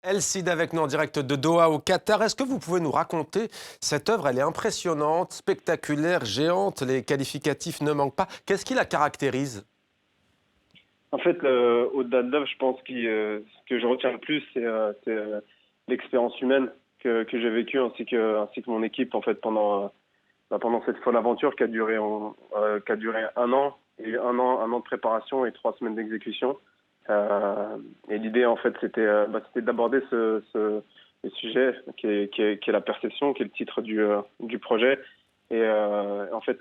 El Cid avec nous en direct de Doha au Qatar. Est-ce que vous pouvez nous raconter cette œuvre? Elle est impressionnante, spectaculaire, géante. Les qualificatifs ne manquent pas. Qu'est-ce qui la caractérise? En fait, au-delà de l'œuvre, je pense ce que je retiens le plus, c'est l'expérience humaine que j'ai vécue ainsi que mon équipe en fait pendant cette folle aventure qui a duré un an et un an de préparation et 3 semaines d'exécution. Et l'idée en fait c'était d'aborder le sujet qui est la perception, qui est le titre du projet et en fait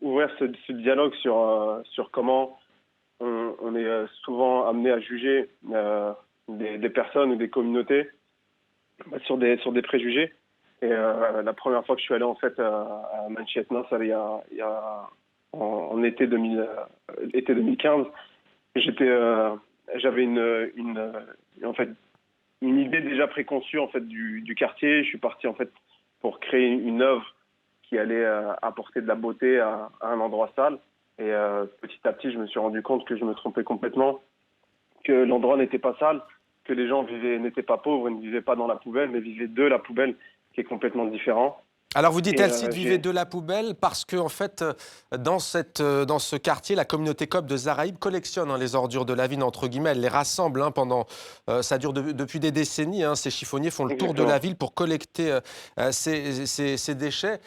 ouvrir ce dialogue sur comment on est souvent amené à juger des personnes ou des communautés sur des préjugés. Et la première fois que je suis allé en fait à Manchester, ça il y a en été 2015, j'étais j'avais en fait une idée déjà préconçue en fait du quartier. Je suis parti en fait pour créer une œuvre qui allait apporter de la beauté à un endroit sale. Et petit à petit, je me suis rendu compte que je me trompais complètement, que l'endroit n'était pas sale, que les gens n'étaient pas pauvres, ne vivaient pas dans la poubelle, mais vivaient de la poubelle, qui est complètement différent. Alors vous dites Et El Cid vivait de la poubelle parce que en fait dans ce quartier la communauté copte de Zaraïb collectionne les ordures de la ville entre guillemets, elle les rassemble pendant ça dure depuis des décennies, ces chiffonniers font le tour de la exactement. ville pour collecter ces déchets.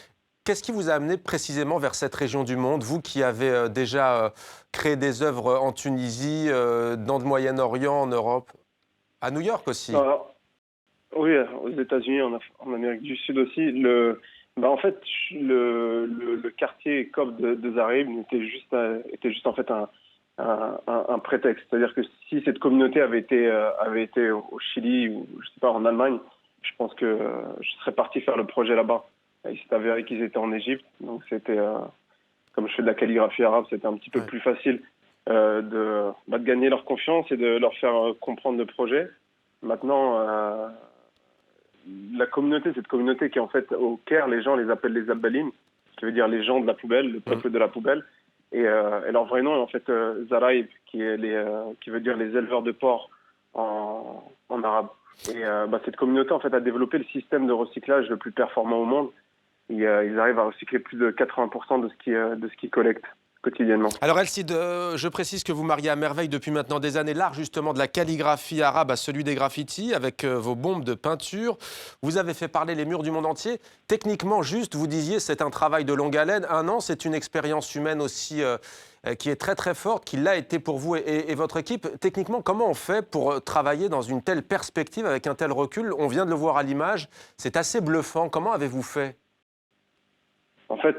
Qu'est-ce qui vous a amené précisément vers cette région du monde, vous qui avez déjà créé des œuvres en Tunisie, dans le Moyen-Orient, en Europe, à New York aussi? Alors, oui, aux États-Unis, en Amérique du Sud aussi. En fait, le quartier copte de Zaraïb était juste en fait un prétexte. C'est-à-dire que si cette communauté avait été au Chili ou je sais pas en Allemagne, je pense que je serais parti faire le projet là-bas. Et il s'est avéré qu'ils étaient en Égypte, donc comme je fais de la calligraphie arabe, c'était un petit peu Ouais. plus facile de gagner leur confiance et de leur faire comprendre le projet. Maintenant, cette communauté qui est en fait au Caire, les gens les appellent les Abbalim, qui veut dire les gens de la poubelle, le Mm. peuple de la poubelle. Et leur vrai nom est en fait Zaraïb, qui veut dire les éleveurs de porcs en arabe. Et cette communauté en fait a développé le système de recyclage le plus performant au monde. Ils arrivent à recycler plus de 80% de ce qu'ils collectent quotidiennement. Alors Elcide, je précise que vous mariez à merveille depuis maintenant des années l'art justement de la calligraphie arabe à celui des graffitis avec vos bombes de peinture. Vous avez fait parler les murs du monde entier. Techniquement, juste, vous disiez, c'est un travail de longue haleine. Un an, c'est une expérience humaine aussi qui est très très forte, qui l'a été pour vous et votre équipe. Techniquement, comment on fait pour travailler dans une telle perspective, avec un tel recul? On vient de le voir à l'image, c'est assez bluffant. Comment avez-vous fait? En fait,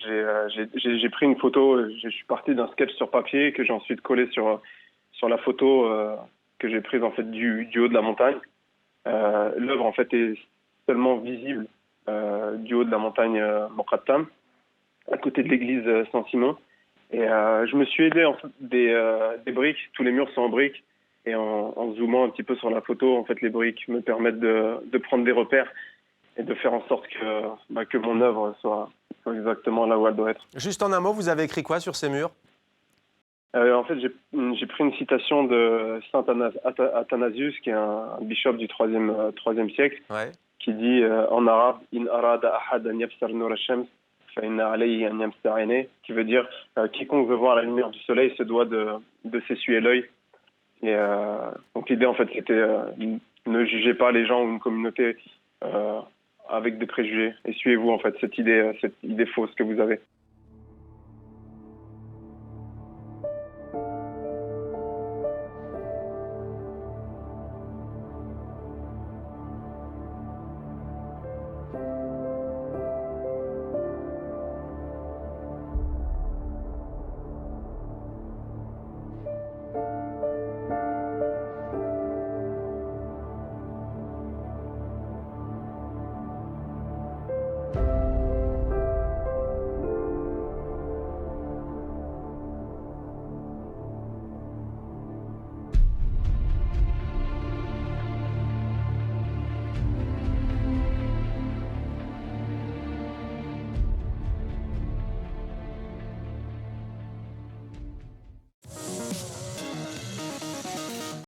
j'ai pris une photo, je suis parti d'un sketch sur papier que j'ai ensuite collé sur la photo que j'ai prise en fait du haut de la montagne. L'œuvre en fait est seulement visible du haut de la montagne Mokattam, à côté de l'église Saint-Simon. Et je me suis aidé en fait des briques, tous les murs sont en briques. Et en zoomant un petit peu sur la photo, en fait, les briques me permettent de prendre des repères et de faire en sorte que mon œuvre soit exactement là où elle doit être. Juste en un mot, vous avez écrit quoi sur ces murs? En fait, j'ai pris une citation de Saint Athanasius, qui est un bishop du troisième siècle, Ouais. qui dit en arabe In arada ahad an yabsar nur ash-shams, fa inna alayhi an yamsah aynayh, qui veut dire quiconque veut voir la lumière du soleil se doit de s'essuyer l'œil. Et donc l'idée en fait c'était ne jugez pas les gens ou une communauté avec des préjugés. Essuyez-vous en fait cette idée fausse que vous avez.